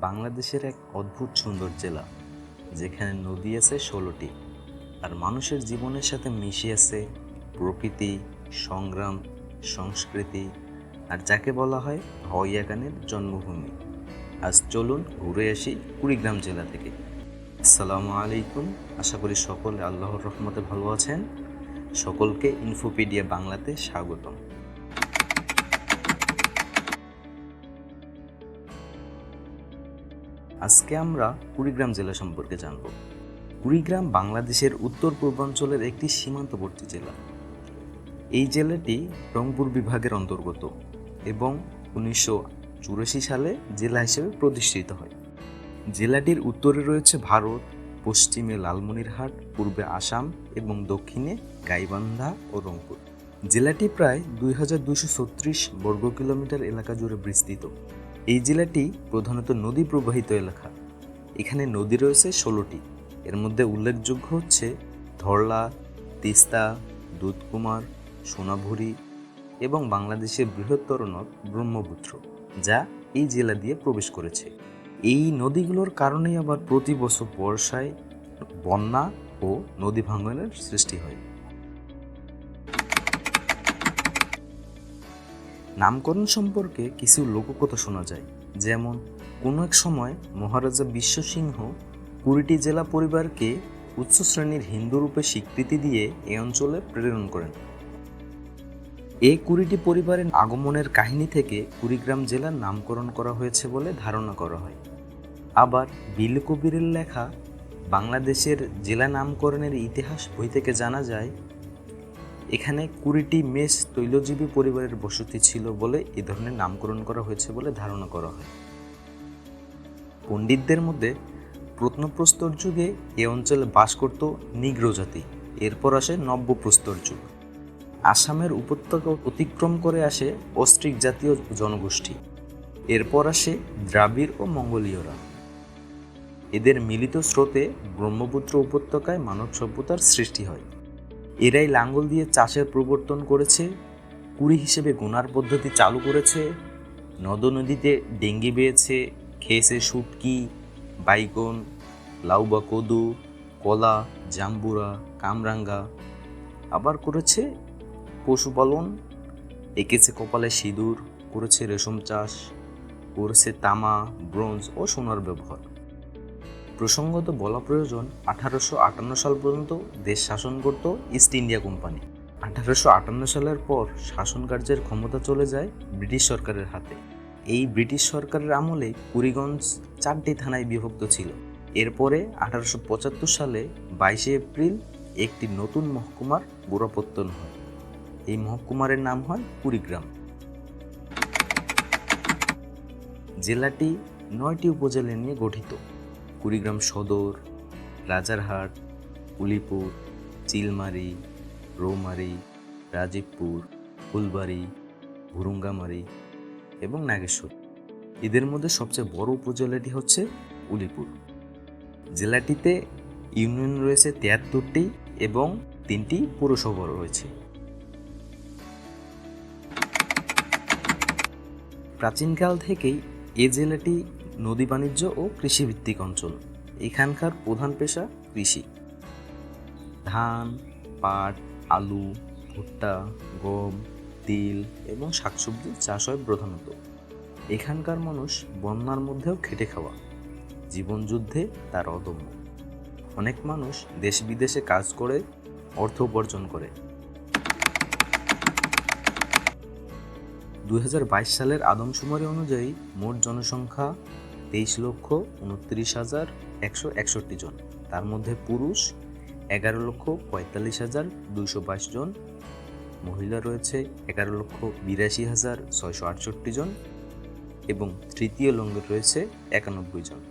বাংলাদেশের এক অদ্ভুত সুন্দর জেলা, যেখানে নদী আছে 16টি, আর মানুষের জীবনের সাথে মিশে আছে প্রকৃতি, সংগ্রাম, সংস্কৃতি, আর যাকে বলা হয় ভাওয়াইয়া গানের জন্মভূমি। আজ চলুন ঘুরে আসি কুড়িগ্রাম জেলা থেকে। আসসালামু আলাইকুম, আশা করি সকলে আল্লাহর রহমতে ভালো আছেন। সকলকে ইনফোপিডিয়া বাংলাতে স্বাগতম। আজকে আমরা কুড়িগ্রাম জেলা সম্পর্কে জানব। কুড়িগ্রাম বাংলাদেশের উত্তর পূর্বাঞ্চলের একটি সীমান্তবর্তী জেলা। এই জেলাটি রংপুর বিভাগের অন্তর্গত এবং 1984 সালে জেলা হিসেবে প্রতিষ্ঠিত হয়। জেলাটির উত্তরে রয়েছে ভারত, পশ্চিমে লালমনিরহাট, পূর্বে আসাম এবং দক্ষিণে গাইবান্ধা ও রংপুর। জেলাটি প্রায় 2236 বর্গ কিলোমিটার এলাকা জুড়ে বিস্তৃত। এই জেলাটি প্রধানত নদী প্রবাহিত এলাকা। এখানে নদী রয়েছে 16টি। এর মধ্যে উল্লেখযোগ্য হচ্ছে ধরলা, তিস্তা, দুধকুমার, সোনাঝুরি এবং বাংলাদেশের বৃহত্তর নদ ব্রহ্মপুত্র, যা এই জেলা দিয়ে প্রবেশ করেছে। এই নদীগুলোর কারণেই আবার প্রতি বছর বর্ষায় বন্যা ও নদী ভাঙনের সৃষ্টি হয়। নামকরণ সম্পর্কে কিছু লোককথা শোনা যায়, যেমন কোনো এক সময় মহারাজা বিশ্বসিংহ 20টি জেলা পরিবারকে উচ্চ শ্রেণীর হিন্দু রূপে স্বীকৃতি দিয়ে এই অঞ্চলে প্রেরণ করেন। এই 20টি পরিবারের আগমনের কাহিনী থেকে কুড়িগ্রাম জেলার নামকরণ করা হয়েছে বলে ধারণা করা হয়। আবার বিল কবিরের লেখা বাংলাদেশের জেলা নামকরণের ইতিহাস বই থেকে জানা যায়, এখানে 20টি মেষ তৈলজীবী পরিবারের বসতি ছিল বলে এ ধরনের নামকরণ করা হয়েছে বলে ধারণা করা হয়। পণ্ডিতদের মধ্যে প্রত্নপ্রস্তর যুগে এ অঞ্চলে বাস করত নিগ্রো জাতি। এরপর আসে নব্যপ্রস্তর যুগ। আসামের উপত্যকা অতিক্রম করে আসে অস্ট্রিক জাতীয় জনগোষ্ঠী। এরপর আসে দ্রাবিড় ও মঙ্গোলীয়রা। এদের মিলিত স্রোতে ব্রহ্মপুত্র উপত্যকায় মানব সভ্যতার সৃষ্টি হয়। এরাই লাঙ্গল দিয়ে চাষের প্রবর্তন করেছে, কুড়ি হিসেবে গোনার পদ্ধতি চালু করেছে, নদ নদীতে ডেঙ্গি বেয়েছে, খেয়েছে শুটকি, বাইগন, লাউ বা কদু, কলা, জাম্বুরা, কামরাঙ্গা। আবার করেছে পশুপালন, এঁকেছে কপালে সিঁদুর, করেছে রেশম চাষ, করেছে তামা, ব্রোঞ্জ ও সোনার ব্যবহার। প্রসঙ্গত বলা প্রয়োজন, 1858 সাল পর্যন্ত দেশ শাসন করত ইস্ট ইন্ডিয়া কোম্পানি। 1858 সালের পর শাসন কার্যের ক্ষমতা চলে যায় ব্রিটিশ সরকারের হাতে। এই ব্রিটিশ সরকারের আমলে কুড়িগঞ্জ 4টি থানায় বিভক্ত ছিল। এরপরে 1875 সালে 22 এপ্রিল একটি নতুন মহকুমার গোড়াপত্তন হয়। এই মহকুমার নাম হয় কুড়িগ্রাম। জেলাটি 9টি উপজেলা নিয়ে গঠিত: কুড়িগ্রাম সদর, রাজারহাট, উলিপুর, চিলমারি, রৌমারী, রাজীবপুর, ফুলবাড়ি, ভুরুঙ্গামারী এবং নাগেশ্বর। এদের মধ্যে সবচেয়ে বড় উপজেলাটি হচ্ছে উলিপুর। জেলাটিতে ইউনিয়ন রয়েছে 73টি এবং 3টি পৌরসভা রয়েছে। প্রাচীনকাল থেকেই এ জেলাটি নদী বাণিজ্য ও কৃষিভিত্তিক অঞ্চল। এখানকার প্রধান পেশা কৃষি। ধান, পাট, আলু, ভুট্টা, গম, তিল এবং শাকসবজি চাষ হয় প্রধানত। এখানকার মানুষ বন্যার মধ্যেও খেটে খাওয়া, জীবনযুদ্ধে তার অদম্য। অনেক মানুষ দেশ বিদেশে কাজ করে অর্থ উপার্জন করে। 2022 সালের আদমশুমারি অনুযায়ী মোট জনসংখ্যা 23,29,161 জন। তার মধ্যে পুরুষ 11,45,222 জন, মহিলা রয়েছে 11,82,668 জন এবং তৃতীয় লিঙ্গের রয়েছে 91 জন।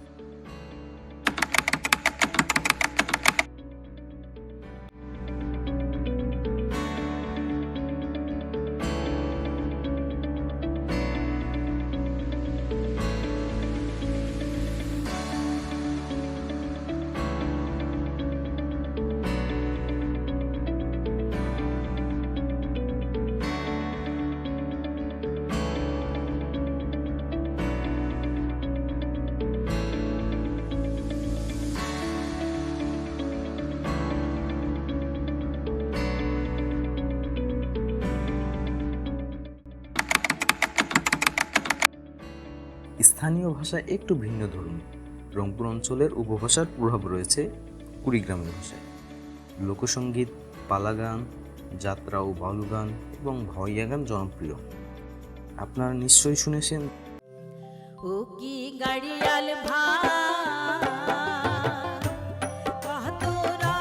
স্থানীয় ভাষা একটু ভিন্ন ধর্মী। রংপুর অঞ্চলের উপভাষার প্রভাব রয়েছে কুড়িগ্রামের ভাষায়। লোকসঙ্গীত, পালা গান, যাত্রা ও বাউল গান এবং ভাওয়াইয়া গান জনপ্রিয়। আপনারা নিশ্চয়ই শুনেছেন ও কি গাড়িয়াল ভাই তোরা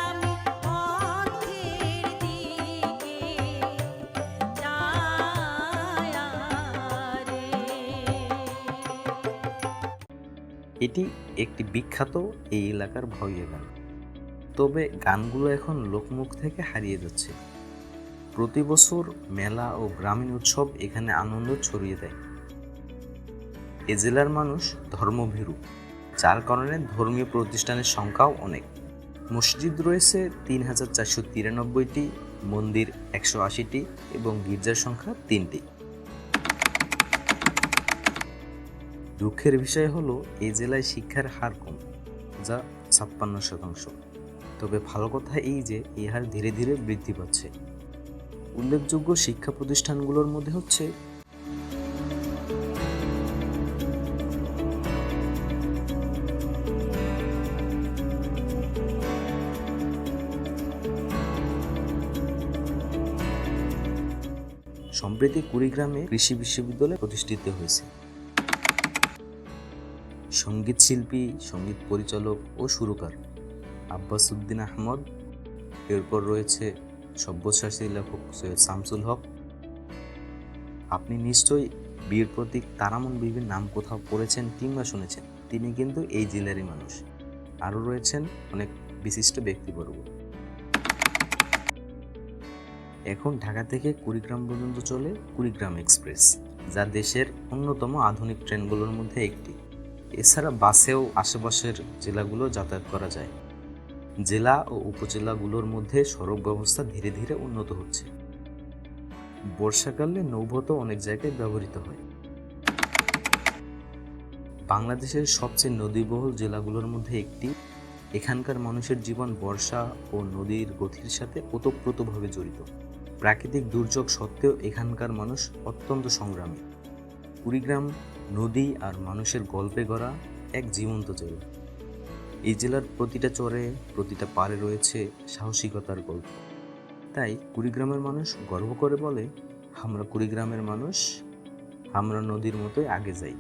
আমি পথের দিকে যায় রে। এটি একটি বিখ্যাত এই এলাকার ভাওয়াইয়া গান। তবে গানগুলো এখন লোকমুখ থেকে হারিয়ে যাচ্ছে। প্রতি বছর মেলা ও গ্রামীণ উৎসব এখানে আনন্দ ছড়িয়ে দেয়। এ জেলার মানুষ ধর্মভীরু, যার কারণে ধর্মীয় প্রতিষ্ঠানের সংখ্যাও অনেক। মসজিদ রয়েছে ৩,৪৯৩টি, মন্দির ১৮০টি এবং গির্জার সংখ্যা ৩টি। দুঃখের বিষয় হলো এই জেলায় শিক্ষার হার কম, যা ৫৬%। তবে ভালো কথা এই যে এই হার ধীরে ধীরে বৃদ্ধি পাচ্ছে। উল্লেখযোগ্য শিক্ষা প্রতিষ্ঠানগুলোর মধ্যে হচ্ছে সম্প্রতি কুড়িগ্রামে কৃষি বিশ্ববিদ্যালয় প্রতিষ্ঠিত হয়েছে। সঙ্গীত শিল্পী, সঙ্গীত পরিচালক ও সুরকার আব্বাস উদ্দিন আহমদ। এরপর রয়েছে সব্যসাচী লেখক সৈয়দ শামসুল হক। আপনি নিশ্চয়ই বীর প্রতীক তারামন বিবির নাম কোথাও পড়েছেন কিংবা শুনেছেন। তিনি কিন্তু এই জেলারই মানুষ। আরও রয়েছেন অনেক বিশিষ্ট ব্যক্তিবর্গ। এখন ঢাকা থেকে কুড়িগ্রাম পর্যন্ত চলে কুড়িগ্রাম এক্সপ্রেস, যা দেশের অন্যতম আধুনিক ট্রেনগুলোর মধ্যে একটি। এছাড়া বাসেও আশেপাশের জেলাগুলো যাতায়াত করা যায়। জেলা ও উপজেলাগুলোর মধ্যে সড়ক ব্যবস্থা ধীরে ধীরে উন্নত হচ্ছে। বর্ষাকালে নৌপথও অনেক জায়গায় ব্যবহৃত হয়। বাংলাদেশের সবচেয়ে নদীবহুল জেলাগুলোর মধ্যে একটি। এখানকার মানুষের জীবন বর্ষা ও নদীর গতির সাথে ওতপ্রোতভাবে জড়িত। প্রাকৃতিক দুর্যোগ সত্ত্বেও এখানকার মানুষ অত্যন্ত সংগ্রামী। কুড়িগ্রাম নদী আর মানুষের গল্পে গড়া এক জীবন্ত জেলা। এই জেলার প্রতিটা চরে, প্রতিটা পাড়ে রয়েছে সাহসিকতার গল্প। তাই কুড়িগ্রামের মানুষ গর্ব করে বলে, আমরা কুড়িগ্রামের মানুষ, আমরা নদীর মতোই আগে যাই।